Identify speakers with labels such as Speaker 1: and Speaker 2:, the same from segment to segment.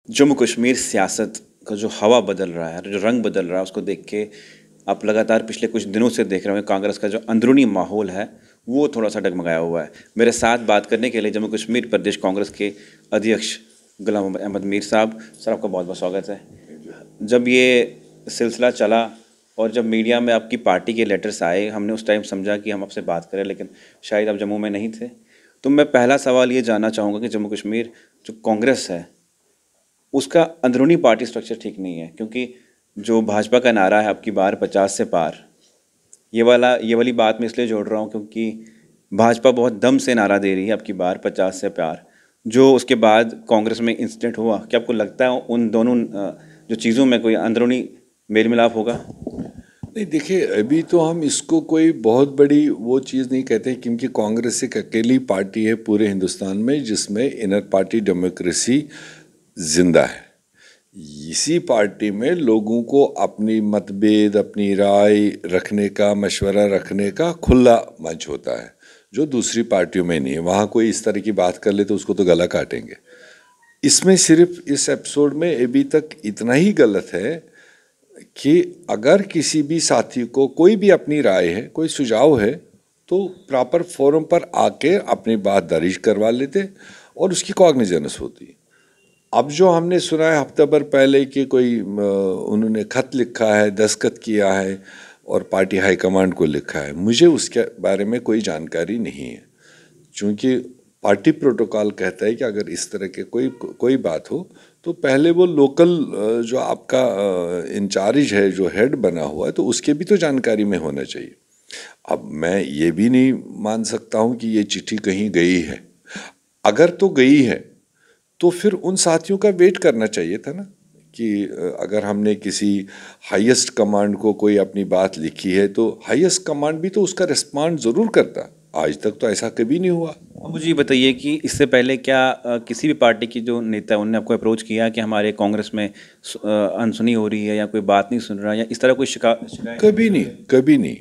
Speaker 1: जम्मू कश्मीर सियासत का जो हवा बदल रहा है, जो रंग बदल रहा है, उसको देख के आप लगातार पिछले कुछ दिनों से देख रहे होंगे कांग्रेस का जो अंदरूनी माहौल है वो थोड़ा सा डगमगाया हुआ है। मेरे साथ बात करने के लिए जम्मू कश्मीर प्रदेश कांग्रेस के अध्यक्ष गुलाम मोहम्मद अहमद मीर साहब। सर, आपका बहुत बहुत स्वागत है। जब ये सिलसिला चला और जब मीडिया में आपकी पार्टी के लेटर्स आए, हमने उस टाइम समझा कि हम आपसे बात करें, लेकिन शायद आप जम्मू में नहीं थे। तो मैं पहला सवाल ये जानना चाहूँगा कि जम्मू कश्मीर जो कांग्रेस है उसका अंदरूनी पार्टी स्ट्रक्चर ठीक नहीं है, क्योंकि जो भाजपा का नारा है आपकी बार 50 से पार, ये वाली बात मैं इसलिए जोड़ रहा हूँ क्योंकि भाजपा बहुत दम से नारा दे रही है आपकी बार 50 से पार। जो उसके बाद कांग्रेस में इंसिडेंट हुआ, क्या आपको लगता है उन दोनों जो चीज़ों में कोई अंदरूनी मेल मिलाप होगा?
Speaker 2: नहीं, देखिए, अभी तो हम इसको कोई बहुत बड़ी वो चीज़ नहीं कहते, क्योंकि कांग्रेस एक अकेली पार्टी है पूरे हिंदुस्तान में जिसमें इनर पार्टी डेमोक्रेसी जिंदा है। इसी पार्टी में लोगों को अपनी मतभेद, अपनी राय रखने का, मशवरा रखने का खुला मंच होता है, जो दूसरी पार्टियों में नहीं है। वहाँ कोई इस तरह की बात कर ले तो उसको तो गला काटेंगे। इसमें सिर्फ इस एपिसोड में अभी तक इतना ही गलत है कि अगर किसी भी साथी को कोई भी अपनी राय है, कोई सुझाव है, तो प्रॉपर फोरम पर आके अपनी बात दर्ज करवा लेते और उसकी कॉग्निजेंस होती। अब जो हमने सुना है हफ्ता भर पहले कि कोई उन्होंने खत लिखा है, दस्तखत किया है और पार्टी हाईकमांड को लिखा है, मुझे उसके बारे में कोई जानकारी नहीं है। चूँकि पार्टी प्रोटोकॉल कहता है कि अगर इस तरह के कोई बात हो तो पहले वो लोकल जो आपका इंचार्ज है, जो हेड बना हुआ है, तो उसके भी तो जानकारी में होना चाहिए। अब मैं ये भी नहीं मान सकता हूँ कि ये चिट्ठी कहीं गई है। अगर तो गई है तो फिर उन साथियों का वेट करना चाहिए था ना, कि अगर हमने किसी हाईएस्ट कमांड को कोई अपनी बात लिखी है तो हाईएस्ट कमांड भी तो उसका रिस्पॉन्ड ज़रूर करता। आज तक तो ऐसा कभी नहीं हुआ।
Speaker 1: अब मुझे ये बताइए कि इससे पहले क्या किसी भी पार्टी की जो नेता उनने आपको अप्रोच किया कि हमारे कांग्रेस में अनसुनी हो रही है या कोई बात नहीं सुन रहा या इस तरह कोई शिकायत?
Speaker 2: कभी नहीं, कभी नहीं।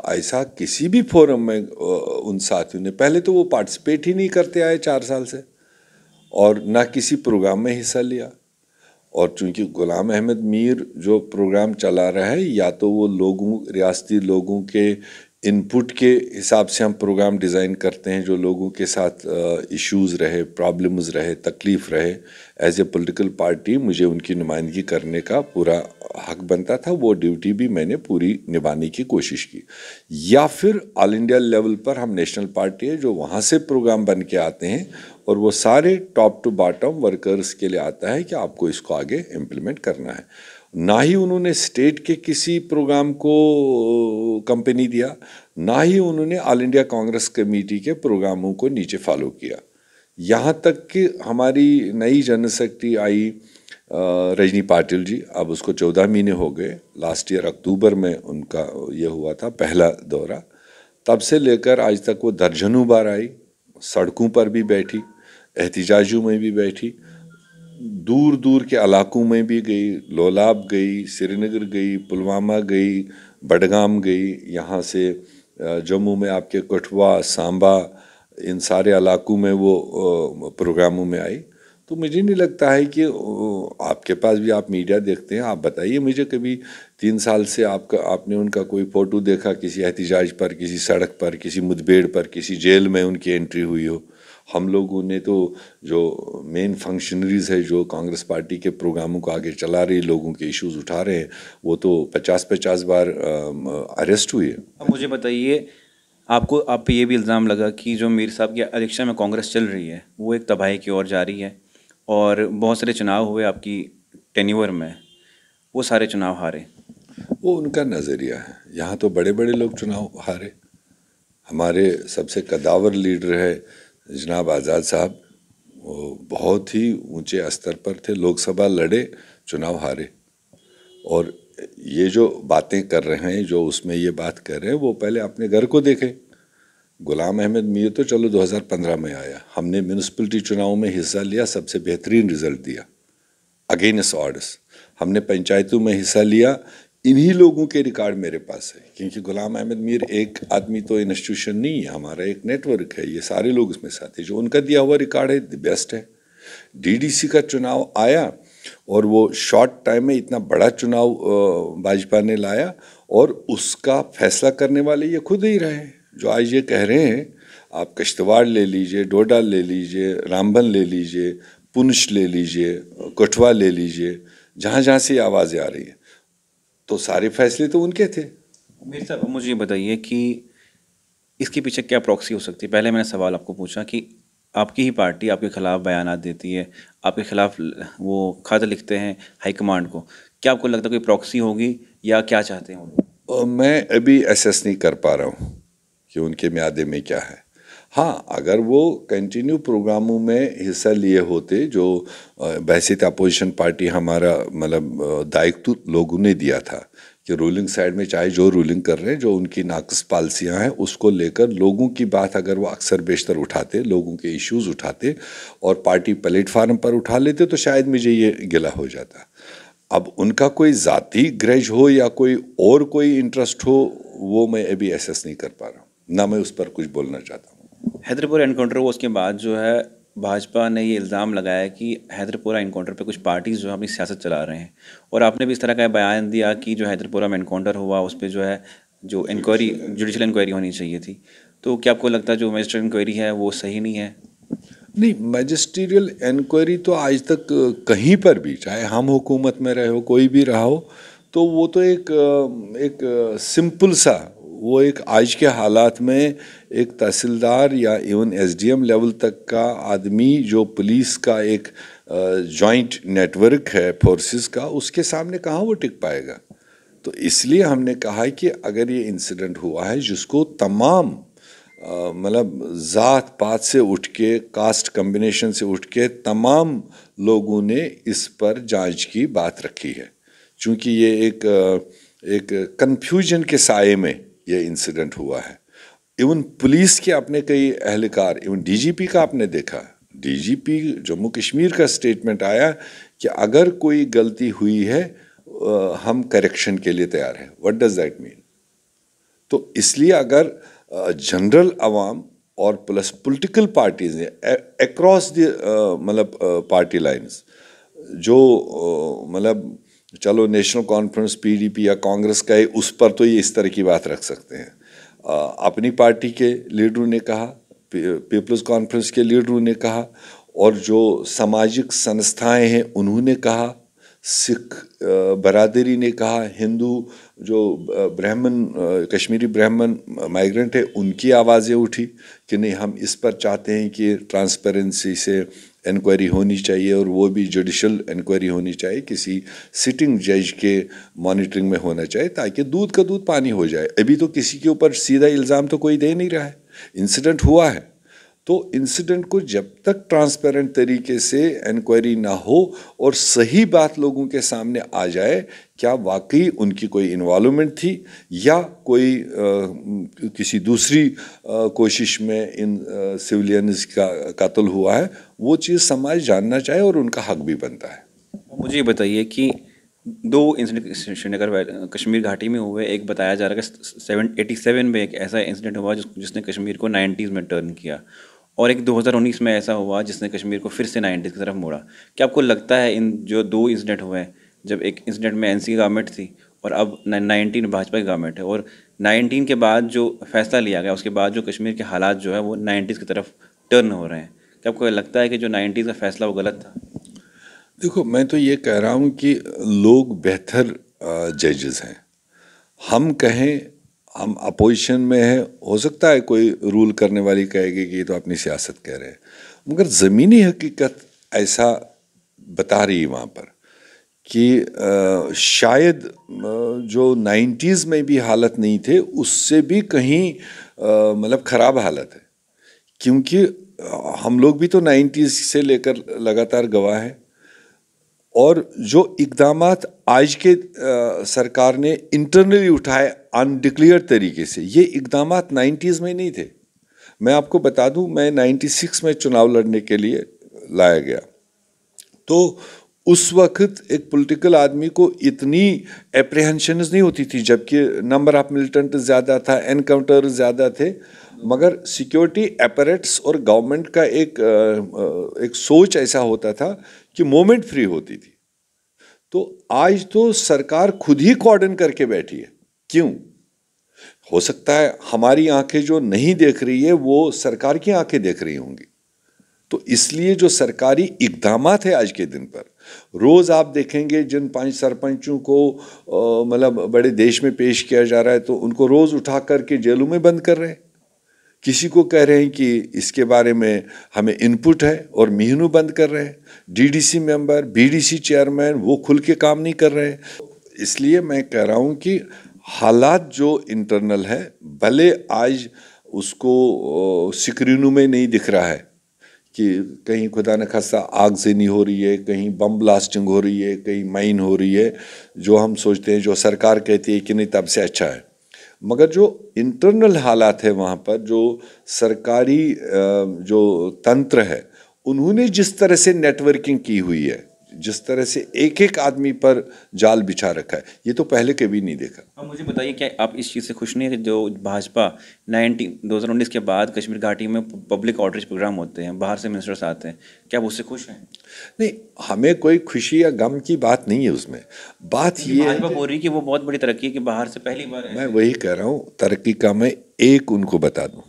Speaker 2: ऐसा किसी भी फोरम में उन साथियों ने, पहले तो वो पार्टिसिपेट ही नहीं करते आए 4 साल से, और ना किसी प्रोग्राम में हिस्सा लिया। और चूंकि गुलाम अहमद मीर जो प्रोग्राम चला रहा है, या तो वो लोगों, रियासती लोगों के इनपुट के हिसाब से हम प्रोग्राम डिज़ाइन करते हैं, जो लोगों के साथ इश्यूज़ रहे, प्रॉब्लम्स रहे, तकलीफ़ रहे। एज ए पॉलिटिकल पार्टी मुझे उनकी नुमाइंदगी करने का पूरा हक बनता था, वो ड्यूटी भी मैंने पूरी निभाने की कोशिश की। या फिर ऑल इंडिया लेवल पर हम नेशनल पार्टी है, जो वहाँ से प्रोग्राम बन के आते हैं और वो सारे टॉप टू बॉटम वर्कर्स के लिए आता है कि आपको इसको आगे इम्प्लीमेंट करना है। ना ही उन्होंने स्टेट के किसी प्रोग्राम को कंपनी दिया, ना ही उन्होंने ऑल इंडिया कांग्रेस कमेटी के प्रोग्रामों को नीचे फॉलो किया। यहाँ तक कि हमारी नई जनरल सेक्रेटरी आई रजनी पाटिल जी, अब उसको 14 महीने हो गए। लास्ट ईयर अक्टूबर में उनका ये हुआ था पहला दौरा। तब से लेकर आज तक वो दर्जनों बार आई, सड़कों पर भी बैठी, एहतिजाजों में भी बैठी, दूर दूर के इलाकों में भी गई, लोलाब गई, श्रीनगर गई, पुलवामा गई, बडगाम गई, यहाँ से जम्मू में आपके कठुआ, सांबा, इन सारे इलाकों में वो प्रोग्रामों में आई। तो मुझे नहीं लगता है कि आपके पास भी, आप मीडिया देखते हैं, आप बताइए मुझे कभी 3 साल से आपने उनका कोई फ़ोटो देखा किसी एहतिजाज पर, किसी सड़क पर, किसी मुठभेड़ पर, किसी जेल में उनकी एंट्री हुई हो? हम लोगों ने तो जो मेन फंक्शनरीज है, जो कांग्रेस पार्टी के प्रोग्रामों को आगे चला रही, लोगों के इश्यूज उठा रहे हैं, वो तो 50-50 बार अरेस्ट हुए।
Speaker 1: अब मुझे बताइए, आपको आप पे ये भी इल्ज़ाम लगा कि जो मीर साहब की अध्यक्षता में कांग्रेस चल रही है वो एक तबाही की ओर जा रही है, और बहुत सारे चुनाव हुए आपकी टेन्योर में, वो सारे चुनाव हारे।
Speaker 2: वो उनका नज़रिया है। यहाँ तो बड़े बड़े लोग चुनाव हारे। हमारे सबसे कद्दावर लीडर है जनाब आज़ाद साहब, वो बहुत ही ऊंचे स्तर पर थे, लोकसभा लड़े, चुनाव हारे। और ये जो बातें कर रहे हैं, जो उसमें ये बात कर रहे हैं, वो पहले अपने घर को देखें। गुलाम अहमद मीर तो चलो 2015 में आया, हमने म्यूनसिपलिटी चुनाव में हिस्सा लिया, सबसे बेहतरीन रिजल्ट दिया अगेंस्ट ऑर्डर्स। हमने पंचायतों में हिस्सा लिया, इन्हीं लोगों के रिकॉर्ड मेरे पास है, क्योंकि गुलाम अहमद मीर एक आदमी तो इंस्टीट्यूशन नहीं है, हमारा एक नेटवर्क है, ये सारे लोग उसमें साथ हैं। जो उनका दिया हुआ रिकॉर्ड है द बेस्ट है। डीडीसी का चुनाव आया और वो शॉर्ट टाइम में इतना बड़ा चुनाव भाजपा ने लाया, और उसका फैसला करने वाले ये खुद ही रहे। जो आज ये कह रहे हैं, आप किश्तवाड़ ले लीजिए, डोडा ले लीजिए, रामबन ले लीजिए, पुंछ ले लीजिए, कठुआ ले लीजिए, जहाँ जहाँ से आवाज़ें आ रही हैं, तो सारे फैसले तो उनके थे।
Speaker 1: मेरे साहब मुझे ये बताइए कि इसके पीछे क्या प्रॉक्सी हो सकती है। पहले मैंने सवाल आपको पूछा कि आपकी ही पार्टी आपके खिलाफ बयानात देती है, आपके खिलाफ वो खत लिखते हैं हाईकमांड को, क्या आपको लगता है कोई प्रॉक्सी होगी या क्या चाहते हैं वो लोग?
Speaker 2: मैं अभी असेस नहीं कर पा रहा हूँ कि उनके म्यादे में क्या है। हाँ, अगर वो कंटिन्यू प्रोग्रामों में हिस्सा लिए होते, जो बैसित अपोजिशन पार्टी हमारा मतलब दायित्व लोगों ने दिया था कि रूलिंग साइड में चाहे जो रूलिंग कर रहे हैं, जो उनकी नाकस पॉलिसियाँ हैं उसको लेकर लोगों की बात अगर वो अक्सर बेशतर उठाते, लोगों के इश्यूज उठाते और पार्टी प्लेटफार्म पर उठा लेते, तो शायद मुझे ये गिला हो जाता। अब उनका कोई ज़ाती ग्रज हो या कोई इंटरेस्ट हो, वो मैं अभी एसेस नहीं कर पा रहा हूँ, ना मैं उस पर कुछ बोलना चाहता हूँ।
Speaker 1: हैदरपुरा एनकाउंटर हुआ उसके बाद जो है भाजपा ने ये इल्ज़ाम लगाया कि हैदरपुरा एनकाउंटर पे कुछ पार्टीज़ जो है अपनी सियासत चला रहे हैं, और आपने भी इस तरह का बयान दिया कि जो हैदरपुरा में एनकाउंटर हुआ उस पर जो है जो इंक्वायरी, जुडिशल इंक्वायरी होनी चाहिए थी। तो क्या आपको लगता है जो मजिस्ट्रेट इंक्वायरी है वो सही नहीं है?
Speaker 2: नहीं, मैजिस्ट्रियल इंक्वायरी तो आज तक कहीं पर भी, चाहे हम हुकूमत में रहे हो, कोई भी रहा हो, तो वो तो एक सिंपल सा, वो एक आज के हालात में एक तहसीलदार या इवन एसडीएम लेवल तक का आदमी, जो पुलिस का एक जॉइंट नेटवर्क है फोर्सेस का, उसके सामने कहाँ वो टिक पाएगा। तो इसलिए हमने कहा है कि अगर ये इंसिडेंट हुआ है जिसको तमाम मतलब ज़ात पात से उठ के, कास्ट कम्बिनेशन से उठ के तमाम लोगों ने इस पर जांच की बात रखी है, क्योंकि ये एक कन्फ्यूजन के साये में ये इंसिडेंट हुआ है। इवन पुलिस के अपने कई एहलकार, इवन डीजीपी का आपने देखा, डीजीपी जम्मू कश्मीर का स्टेटमेंट आया कि अगर कोई गलती हुई है हम करेक्शन के लिए तैयार हैं। What does that mean? तो इसलिए अगर जनरल अवाम और प्लस पॉलिटिकल पार्टीज ने अक्रॉस द मतलब पार्टी लाइंस, जो मतलब चलो नेशनल कॉन्फ्रेंस पीडीपी या कांग्रेस का है, उस पर तो ये इस तरह की बात रख सकते हैं। अपनी पार्टी के लीडरों ने कहा, पीपल्स कॉन्फ्रेंस के लीडरों ने कहा, और जो सामाजिक संस्थाएं हैं उन्होंने कहा, सिख बरादरी ने कहा, हिंदू जो ब्राह्मण कश्मीरी ब्राह्मण माइग्रेंट है उनकी आवाज़ें उठी कि नहीं, हम इस पर चाहते हैं कि ट्रांसपेरेंसी से इंक्वायरी होनी चाहिए, और वो भी जुडिशल इंक्वायरी होनी चाहिए, किसी सिटिंग जज के मॉनिटरिंग में होना चाहिए, ताकि दूध का दूध पानी हो जाए। अभी तो किसी के ऊपर सीधा इल्ज़ाम तो कोई दे नहीं रहा है, इंसिडेंट हुआ है, तो इंसिडेंट को जब तक ट्रांसपेरेंट तरीके से इंक्वायरी ना हो और सही बात लोगों के सामने आ जाए, क्या वाकई उनकी कोई इन्वॉल्वमेंट थी या कोई किसी दूसरी कोशिश में इन सिविलियंस का कत्ल हुआ है, वो चीज़ समाज जानना चाहे और उनका हक भी बनता है।
Speaker 1: मुझे ये बताइए कि 2 इंसिडेंट श्रीनगर कश्मीर घाटी में हुए। एक बताया जा रहा है कि 87 में एक ऐसा इंसिडेंट हुआ जिसने कश्मीर को 90s में टर्न किया, और एक 2019 में ऐसा हुआ जिसने कश्मीर को फिर से 90s की तरफ मोड़ा। क्या आपको लगता है इन जो 2 इंसिडेंट हुए हैं, जब एक इंसिडेंट में एनसी गवर्नमेंट थी और अब 19 भाजपा की गवर्नमेंट है, और 19 के बाद जो फैसला लिया गया उसके बाद जो कश्मीर के हालात जो है वो 90s की तरफ टर्न हो रहे हैं, क्या आपको लगता है कि जो 90s का फैसला वो गलत था?
Speaker 2: देखो, मैं तो ये कह रहा हूँ कि लोग बेहतर जजेस हैं। हम कहें हम अपोजिशन में है, हो सकता है कोई रूल करने वाली कहेगी कि ये तो अपनी सियासत कह रहे हैं, मगर ज़मीनी हकीकत ऐसा बता रही है वहाँ पर कि शायद जो 90s में भी हालत नहीं थे उससे भी कहीं मतलब ख़राब हालत है, क्योंकि हम लोग भी तो 90s से लेकर लगातार गवाह हैं, और जो इक़दामात आज के सरकार ने इंटरनली उठाए अनडिक्लेयर्ड तरीके से, ये इक़दामात 90s में नहीं थे। मैं आपको बता दूं, मैं 96 में चुनाव लड़ने के लिए लाया गया, तो उस वक्त एक पॉलिटिकल आदमी को इतनी एप्रीहेंशंस नहीं होती थी, जबकि नंबर ऑफ मिलिटेंट ज़्यादा था, एनकाउंटर ज़्यादा थे, मगर सिक्योरिटी अपैरेट्स और गवर्नमेंट का एक सोच ऐसा होता था कि मोमेंट फ्री होती थी। तो आज तो सरकार खुद ही कॉर्डन करके बैठी है। क्यों? हो सकता है हमारी आंखें जो नहीं देख रही है वो सरकार की आंखें देख रही होंगी। तो इसलिए जो सरकारी इक़दामात है आज के दिन पर, रोज़ आप देखेंगे जिन 5 सरपंचों को मतलब बड़े देश में पेश किया जा रहा है, तो उनको रोज़ उठा करके जेलों में बंद कर रहे हैं। किसी को कह रहे हैं कि इसके बारे में हमें इनपुट है और महीनों बंद कर रहे हैं। डीडीसी मेंबर, बीडीसी चेयरमैन वो खुल के काम नहीं कर रहे हैं। इसलिए मैं कह रहा हूँ कि हालात जो इंटरनल है, भले आज उसको स्क्रीनों में नहीं दिख रहा है कि कहीं खुदा न खास्ता आग से नहीं हो रही है, कहीं बम ब्लास्टिंग हो रही है, कहीं माइन हो रही है, जो हम सोचते हैं, जो सरकार कहती है कि नहीं तब से अच्छा है। मगर जो इंटरनल हालात है वहाँ पर, जो सरकारी जो तंत्र है, उन्होंने जिस तरह से नेटवर्किंग की हुई है, जिस तरह से एक एक आदमी पर जाल बिछा रखा है, ये तो पहले कभी नहीं देखा।
Speaker 1: अब मुझे बताइए, क्या आप इस चीज़ से खुश नहीं है कि जो भाजपा 2019 के बाद कश्मीर घाटी में पब्लिक आउटरीच प्रोग्राम होते हैं, बाहर से मिनिस्टर्स आते हैं, क्या आप उससे खुश हैं?
Speaker 2: नहीं, हमें कोई खुशी या गम की बात नहीं है उसमें। बात ये
Speaker 1: भाजपा बोल रही है कि वो बहुत बड़ी तरक्की है कि बाहर से पहली बार
Speaker 2: मैं वही कह रहा हूँ, तरक्की का मैं एक उनको बता दूँ।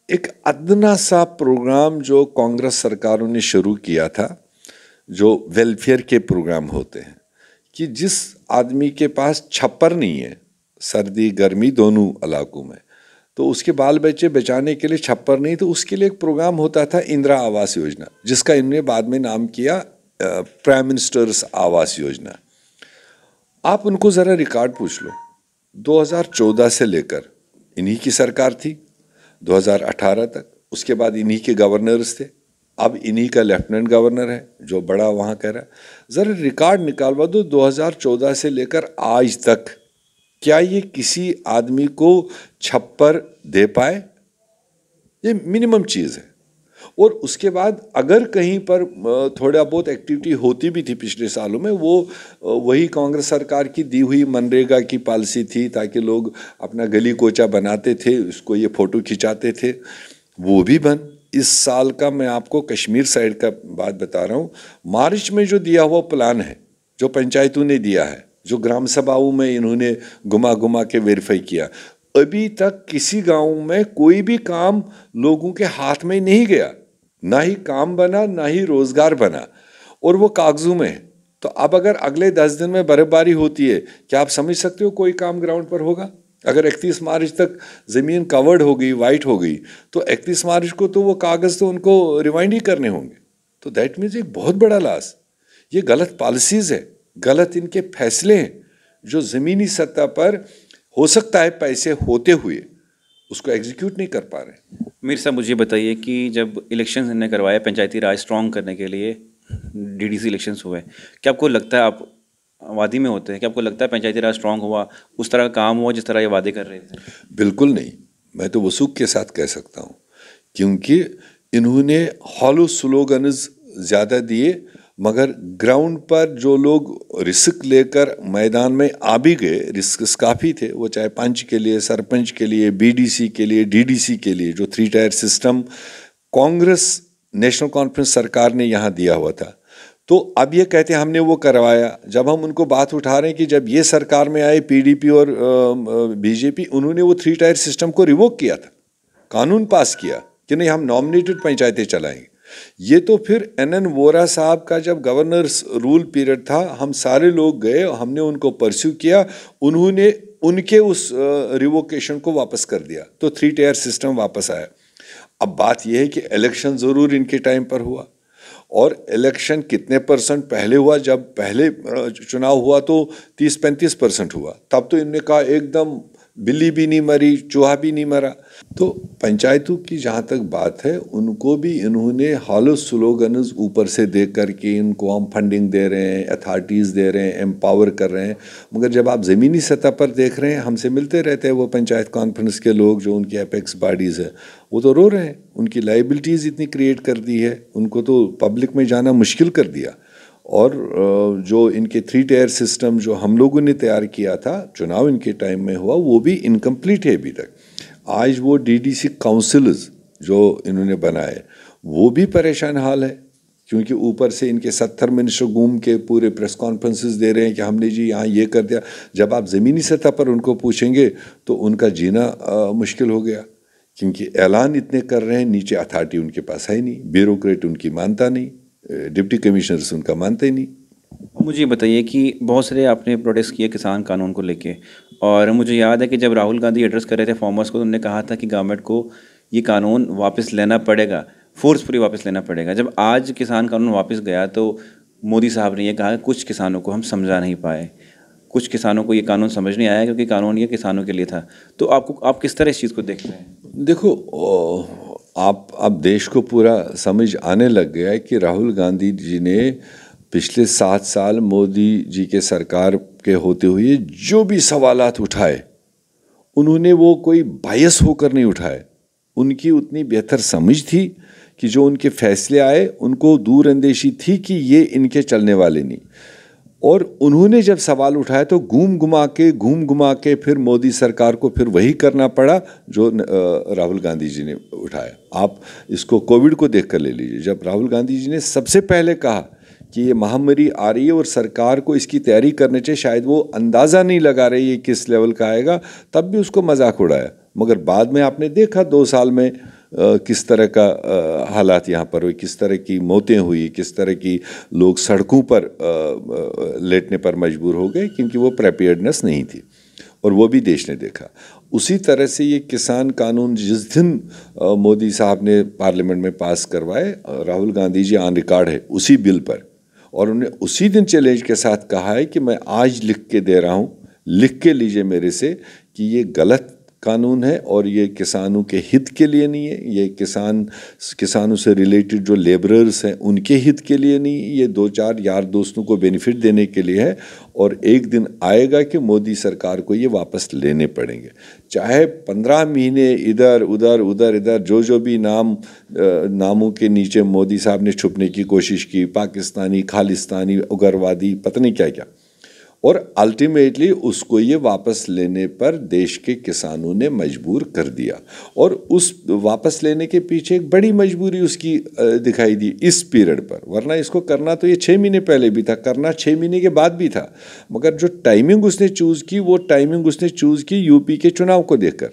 Speaker 2: एक अदना सा प्रोग्राम जो कांग्रेस सरकारों ने शुरू किया था, जो वेलफेयर के प्रोग्राम होते हैं, कि जिस आदमी के पास छप्पर नहीं है, सर्दी गर्मी दोनों इलाकों में, तो उसके बाल बच्चे बचाने के लिए छप्पर नहीं, तो उसके लिए एक प्रोग्राम होता था इंदिरा आवास योजना, जिसका इन्होंने बाद में नाम किया प्राइम मिनिस्टर्स आवास योजना। आप उनको ज़रा रिकॉर्ड पूछ लो, 2014 से लेकर इन्हीं की सरकार थी, 2018 तक, उसके बाद इन्हीं के गवर्नर्स थे, अब इन्हीं का लेफ्टिनेंट गवर्नर है जो बड़ा वहाँ कह रहा है। ज़रा रिकॉर्ड निकालवा दो 2014 से लेकर आज तक, क्या ये किसी आदमी को छप्पर दे पाए? ये मिनिमम चीज़ है। और उसके बाद अगर कहीं पर थोड़ा बहुत एक्टिविटी होती भी थी पिछले सालों में, वो वही कांग्रेस सरकार की दी हुई मनरेगा की पॉलिसी थी, ताकि लोग अपना गली कोचा बनाते थे, उसको ये फ़ोटो खिंचाते थे, वो भी बंद। इस साल का मैं आपको कश्मीर साइड का बात बता रहा हूँ, मार्च में जो दिया हुआ प्लान है, जो पंचायतों ने दिया है, जो ग्राम सभाओं में इन्होंने घुमा घुमा के वेरीफाई किया, अभी तक किसी गांव में कोई भी काम लोगों के हाथ में नहीं गया, ना ही काम बना, ना ही रोजगार बना, और वो कागजों में है। तो अब अगर अगले 10 दिन में बर्फबारी होती है, क्या आप समझ सकते हो कोई काम ग्राउंड पर होगा? अगर 31 मार्च तक ज़मीन कवर्ड हो गई, वाइट हो गई, तो 31 मार्च को तो वो कागज़ तो उनको रिवाइंड ही करने होंगे। तो दैट मीन्स एक बहुत बड़ा लॉस। ये गलत पॉलिसीज़ है, गलत इनके फैसले हैं, जो ज़मीनी सतह पर हो सकता है पैसे होते हुए उसको एग्जीक्यूट नहीं कर पा रहे।
Speaker 1: मीर साहब, मुझे बताइए कि जब इलेक्शन ने करवाए पंचायती राज स्ट्रॉन्ग करने के लिए, डीडीसी इलेक्शंस हुए, क्या आपको लगता है, आप वादी में होते हैं, क्या आपको लगता है पंचायती राज स्ट्रॉन्ग हुआ, उस तरह का काम हुआ जिस तरह ये वादे कर रहे थे?
Speaker 2: बिल्कुल नहीं, मैं तो वसूख के साथ कह सकता हूँ, क्योंकि इन्होंने हॉलो स्लोगन्स ज़्यादा दिए, मगर ग्राउंड पर जो लोग रिस्क लेकर मैदान में आ भी गए, रिस्क काफ़ी थे, वो चाहे पंच के लिए, सरपंच के लिए, बीडीसी के लिए, डीडीसी के लिए, जो 3 tier system Congress national conference सरकार ने यहाँ दिया हुआ था। तो अब ये कहते हैं हमने वो करवाया। जब हम उनको बात उठा रहे हैं कि जब ये सरकार में आए पीडीपी और बीजेपी, उन्होंने वो 3 टायर सिस्टम को रिवोक किया था, कानून पास किया कि नहीं हम नॉमिनेटेड पंचायतें चलाएंगे। ये तो फिर NN वोरा साहब का जब गवर्नर्स रूल पीरियड था, हम सारे लोग गए, हमने उनको परस्यू किया, उन्होंने उनके उस रिवोकेशन को वापस कर दिया, तो 3 टायर सिस्टम वापस आया। अब बात यह है कि इलेक्शन ज़रूर इनके टाइम पर हुआ, और इलेक्शन कितने % पहले हुआ? जब पहले चुनाव हुआ तो 30-35% हुआ, तब तो इनने कहा एकदम बिल्ली भी नहीं मरी, चूहा भी नहीं मरा। तो पंचायतों की जहाँ तक बात है, उनको भी इन्होंने हॉलो स्लोगन्स ऊपर से दे करके इनको हम फंडिंग दे रहे हैं, अथॉरिटीज़ दे रहे हैं, एम्पावर कर रहे हैं, मगर जब आप ज़मीनी सतह पर देख रहे हैं, हमसे मिलते रहते हैं वो पंचायत कॉन्फ्रेंस के लोग, जो उनकी एपेक्स बॉडीज़ है, वो तो रो रहे हैं। उनकी लाइबिलिटीज़ इतनी क्रिएट कर दी है, उनको तो पब्लिक में जाना मुश्किल कर दिया, और जो इनके 3 टायर सिस्टम जो हम लोगों ने तैयार किया था, चुनाव इनके टाइम में हुआ, वो भी इनकम्प्लीट है अभी तक। आज वो डीडीसी काउंसिल्स जो इन्होंने बनाए वो भी परेशान हाल है, क्योंकि ऊपर से इनके 70 मिनिस्टर घूम के पूरे प्रेस कॉन्फ्रेंसेस दे रहे हैं कि हमने जी यहाँ ये कर दिया। जब आप ज़मीनी सतह पर उनको पूछेंगे तो उनका जीना मुश्किल हो गया, क्योंकि ऐलान इतने कर रहे हैं, नीचे अथॉरिटी उनके पास है ही नहीं, ब्यूरोक्रेट उनकी मानता नहीं, डिप्टी कमिश्नर्स उनका मानते ही नहीं।
Speaker 1: मुझे ये बताइए कि बहुत सारे आपने प्रोटेस्ट किए किसान कानून को लेके, और मुझे याद है कि जब राहुल गांधी एड्रेस कर रहे थे फार्मर्स को तो उन्होंने कहा था कि गवर्नमेंट को ये कानून वापस लेना पड़ेगा, फोर्सफुली वापस लेना पड़ेगा। जब आज किसान कानून वापस गया तो मोदी साहब ने ये कहा कि कुछ किसानों को हम समझा नहीं पाए, कुछ किसानों को ये कानून समझ नहीं आया क्योंकि कानून ये किसानों के लिए था। तो आप किस तरह इस चीज़ को देखते हैं?
Speaker 2: देखो, आप देश को पूरा समझ आने लग गया है कि राहुल गांधी जी ने पिछले 7 साल मोदी जी के सरकार के होते हुए जो भी सवालात उठाए, उन्होंने वो कोई बायस होकर नहीं उठाए। उनकी उतनी बेहतर समझ थी कि जो उनके फैसले आए उनको दूर अंदेशी थी कि ये इनके चलने वाले नहीं। और उन्होंने जब सवाल उठाया तो घूम घुमा के फिर मोदी सरकार को फिर वही करना पड़ा जो राहुल गांधी जी ने उठाया। आप इसको कोविड को देख कर ले लीजिए। जब राहुल गांधी जी ने सबसे पहले कहा कि ये महामारी आ रही है और सरकार को इसकी तैयारी करनी चाहिए, शायद वो अंदाज़ा नहीं लगा रही है किस लेवल का आएगा, तब भी उसको मजाक उड़ाया। मगर बाद में आपने देखा 2 साल में किस तरह का हालात यहाँ पर हुए, किस तरह की मौतें हुई, किस तरह की लोग सड़कों पर लेटने पर मजबूर हो गए, क्योंकि वो प्रिपेयर्डनेस नहीं थी, और वो भी देश ने देखा। उसी तरह से ये किसान कानून जिस दिन मोदी साहब ने पार्लियामेंट में पास करवाए, राहुल गांधी जी ऑन रिकॉर्ड है उसी बिल पर, और उन्हें उसी दिन चैलेंज के साथ कहा है कि मैं आज लिख के दे रहा हूँ, लिख के लीजिए मेरे से कि ये गलत कानून है और ये किसानों के हित के लिए नहीं है, ये किसानों से रिलेटेड जो लेबरर्स हैं उनके हित के लिए नहीं, ये 2-4 यार दोस्तों को बेनिफिट देने के लिए है। और एक दिन आएगा कि मोदी सरकार को ये वापस लेने पड़ेंगे, चाहे 15 महीने इधर उधर जो भी नामों के नीचे मोदी साहब ने छुपने की कोशिश की, पाकिस्तानी, खालिस्तानी, उग्रवादी, पता नहीं क्या क्या, और अल्टीमेटली उसको ये वापस लेने पर देश के किसानों ने मजबूर कर दिया। और उस वापस लेने के पीछे एक बड़ी मजबूरी उसकी दिखाई दी इस पीरियड पर, वरना इसको करना तो ये 6 महीने पहले भी था, करना 6 महीने के बाद भी था। मगर जो टाइमिंग उसने चूज़ की, वो टाइमिंग उसने चूज़ की यूपी के चुनाव को देखकर,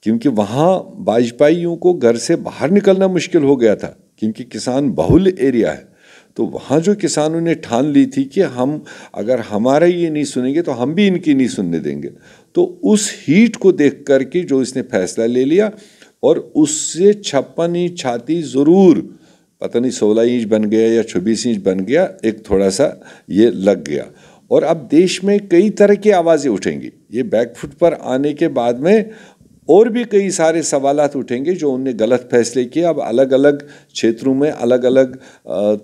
Speaker 2: क्योंकि वहाँ वाजपेयियों को घर से बाहर निकलना मुश्किल हो गया था, क्योंकि किसान बहुल एरिया है। तो वहाँ जो किसानों ने ठान ली थी कि हम अगर हमारा ये नहीं सुनेंगे तो हम भी इनकी नहीं सुनने देंगे, तो उस हीट को देख कर के जो इसने फैसला ले लिया, और उससे 56 इंच छाती ज़रूर, पता नहीं 16 इंच बन गया या 26 इंच बन गया, एक थोड़ा सा ये लग गया। और अब देश में कई तरह की आवाज़ें उठेंगी, ये बैकफुट पर आने के बाद में और भी कई सारे सवालात उठेंगे जो उनने गलत फैसले किए। अब अलग अलग क्षेत्रों में अलग अलग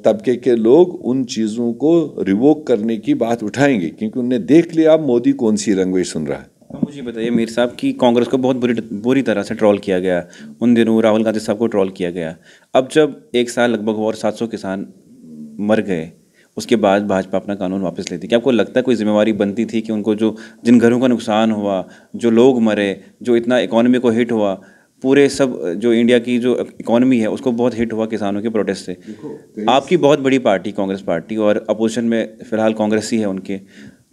Speaker 2: तबके के लोग उन चीज़ों को रिवोक करने की बात उठाएंगे, क्योंकि उनने देख लिया अब मोदी कौन सी रंगवेश सुन रहा है।
Speaker 1: मुझे बताइए मीर साहब कि कांग्रेस को बहुत बुरी तरह से ट्रोल किया गया, उन दिनों राहुल गांधी साहब को ट्रोल किया गया। अब जब 1 साल लगभग हुआ और 700 किसान मर गए, उसके बाद भाजपा अपना कानून वापस लेती, क्या आपको लगता है कोई जिम्मेवारी बनती थी कि उनको जिन घरों का नुकसान हुआ, जो लोग मरे, जो इतना इकोनॉमी को हिट हुआ, पूरे सब जो इंडिया की जो इकोनॉमी है उसको बहुत हिट हुआ किसानों के प्रोटेस्ट से। आपकी बहुत बड़ी पार्टी कांग्रेस पार्टी, और अपोजिशन में फिलहाल कांग्रेस ही है उनके,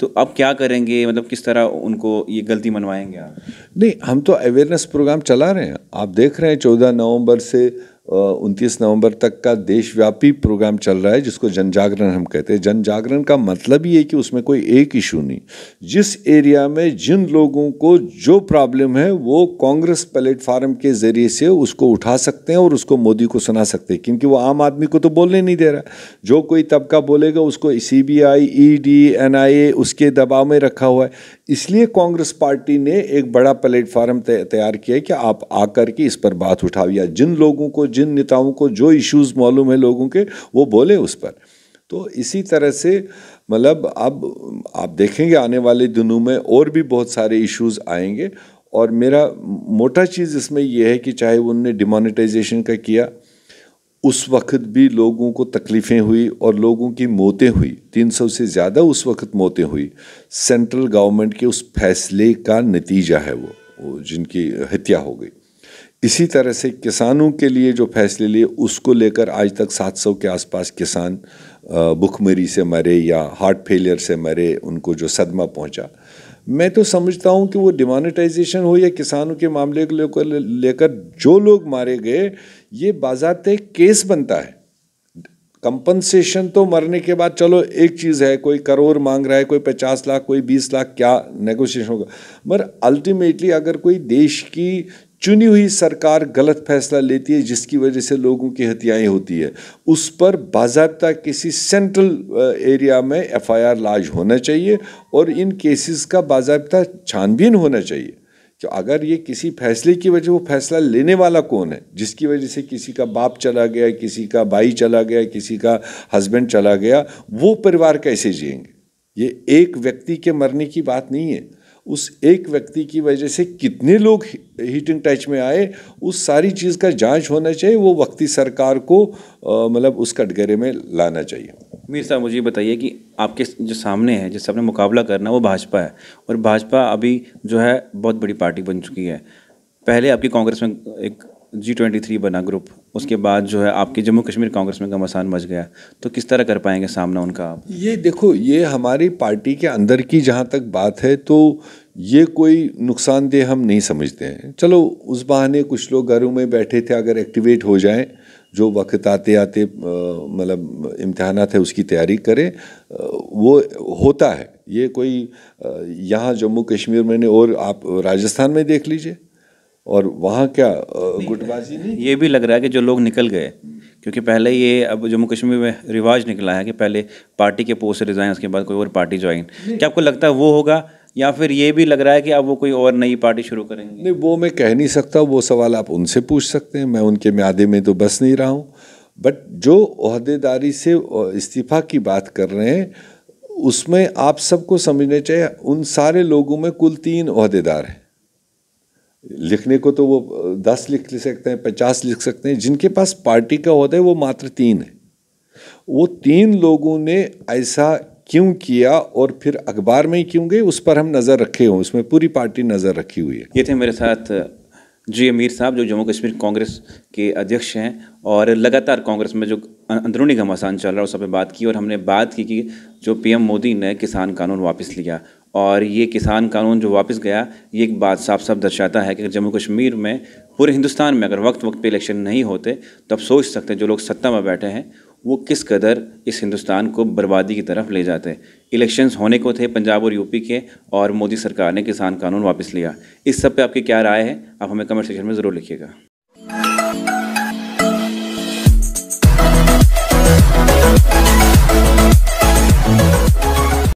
Speaker 1: तो अब क्या करेंगे, मतलब किस तरह उनको ये गलती मनवाएंगे आप?
Speaker 2: नहीं, हम तो अवेयरनेस प्रोग्राम चला रहे हैं। आप देख रहे हैं 14 नवंबर से 29 नवंबर तक का देशव्यापी प्रोग्राम चल रहा है, जिसको जन जागरण हम कहते हैं। जन जागरण का मतलब ये है कि उसमें कोई एक इशू नहीं, जिस एरिया में जिन लोगों को जो प्रॉब्लम है वो कांग्रेस प्लेटफार्म के ज़रिए से उसको उठा सकते हैं और उसको मोदी को सुना सकते हैं, क्योंकि वो आम आदमी को तो बोलने नहीं दे रहा। जो कोई तबका बोलेगा उसको CBI, ED, NIA उसके दबाव में रखा हुआ है। इसलिए कांग्रेस पार्टी ने एक बड़ा प्लेटफार्म तैयार किया है कि आप आकर के इस पर बात उठाओ, या जिन लोगों को, जिन नेताओं को जो इश्यूज मालूम है लोगों के, वो बोले उस पर। तो इसी तरह से मतलब अब आप देखेंगे आने वाले दिनों में और भी बहुत सारे इश्यूज आएंगे। और मेरा मोटा चीज़ इसमें यह है कि चाहे उनने डिमोनेटाइजेशन का किया, उस वक्त भी लोगों को तकलीफ़ें हुई और लोगों की मौतें हुई, 300 से ज़्यादा उस वक्त मौतें हुई। सेंट्रल गवर्नमेंट के उस फैसले का नतीजा है वो जिनकी हत्या हो गई। इसी तरह से किसानों के लिए जो फैसले लिए उसको लेकर आज तक 700 के आसपास किसान भुखमरी से मरे या हार्ट फेलियर से मरे, उनको जो सदमा पहुंचा। मैं तो समझता हूं कि वो डिमोनेटाइजेशन हो या किसानों के मामले को लेकर जो लोग मारे गए, ये बाज़ाब्ते केस बनता है। कंपनसेशन तो मरने के बाद चलो एक चीज़ है, कोई करोड़ मांग रहा है, कोई 50 लाख, कोई 20 लाख, क्या नेगोशिएशन होगा। मगर अल्टीमेटली अगर कोई देश की चुनी हुई सरकार गलत फैसला लेती है जिसकी वजह से लोगों की हत्याएं होती है, उस पर बाज़ाब्ता किसी सेंट्रल एरिया में FIR लॉन्च होना चाहिए और इन केसेस का बाज़ाब्ता छानबीन होना चाहिए कि अगर ये किसी फैसले की वजह, वो फैसला लेने वाला कौन है, जिसकी वजह से किसी का बाप चला गया, किसी का भाई चला गया, किसी का हस्बैंड चला गया, वो परिवार कैसे जिएंगे। ये एक व्यक्ति के मरने की बात नहीं है, उस एक व्यक्ति की वजह से कितने लोग हीटिंग टच में आए, उस सारी चीज़ का जांच होना चाहिए। वो वक्ती सरकार को मतलब उस कटघरे में लाना चाहिए।
Speaker 1: मीर साहब, मुझे बताइए कि आपके जो सामने है, जिससे आपने मुकाबला करना, वो भाजपा है, और भाजपा अभी जो है बहुत बड़ी पार्टी बन चुकी है। पहले आपकी कांग्रेस में एक G23 बना ग्रुप, उसके बाद जो है आपकी जम्मू कश्मीर कांग्रेस में घमासान मच गया, तो किस तरह कर पाएंगे सामना उनका आप?
Speaker 2: ये देखो, ये हमारी पार्टी के अंदर की जहाँ तक बात है तो ये कोई नुकसानदेह हम नहीं समझते हैं। चलो उस बहाने कुछ लोग घरों में बैठे थे, अगर एक्टिवेट हो जाएं, जो वक्त आते आते मतलब इम्तिहानात है उसकी तैयारी करें, वो होता है। ये कोई यहाँ जम्मू कश्मीर में नहीं, और आप राजस्थान में देख लीजिए, और वहाँ क्या गुटबाजी नहीं।
Speaker 1: ये भी लग रहा है कि जो लोग निकल गए, क्योंकि पहले ये अब जम्मू कश्मीर में रिवाज निकला है कि पहले पार्टी के पोस्ट से रिजाइन, उसके बाद कोई और पार्टी ज्वाइन, क्या आपको लगता है वो होगा, या फिर ये भी लग रहा है कि अब वो कोई और नई पार्टी शुरू करेंगे?
Speaker 2: नहीं, वो मैं कह नहीं सकता, वो सवाल आप उनसे पूछ सकते हैं, मैं उनके म्यादे में तो बस नहीं रहा हूँ। बट जो ओहदेदारी से इस्तीफ़ा की बात कर रहे हैं, उसमें आप सबको समझना चाहिए, उन सारे लोगों में कुल 3 ओहदेदार हैं। लिखने को तो वो 10 लिख सकते हैं, 50 लिख सकते हैं, जिनके पास पार्टी का ओहदा है वो मात्र 3 है। वो 3 लोगों ने ऐसा क्यों किया और फिर अखबार में ही क्यों गए, उस पर हम नज़र रखे हों, उसमें पूरी पार्टी नज़र रखी हुई है।
Speaker 1: ये थे मेरे साथ जी मीर साहब, जो जम्मू कश्मीर कांग्रेस के अध्यक्ष हैं, और लगातार कांग्रेस में जो अंदरूनी घमासान चल रहा है उस पर बात की, और हमने बात की कि जो PM मोदी ने किसान कानून वापस लिया, और ये किसान कानून जो वापस गया, ये एक बात साफ साफ दर्शाता है कि जम्मू कश्मीर में, पूरे हिंदुस्तान में अगर वक्त पे इलेक्शन नहीं होते, तब सोच सकते हैं जो लोग सत्ता में बैठे हैं वो किस कदर इस हिंदुस्तान को बर्बादी की तरफ ले जाते। इलेक्शंस होने को थे पंजाब और UP के, और मोदी सरकार ने किसान कानून वापस लिया। इस सब पे आपकी क्या राय है, आप हमें कमेंट सेक्शन में ज़रूर लिखिएगा।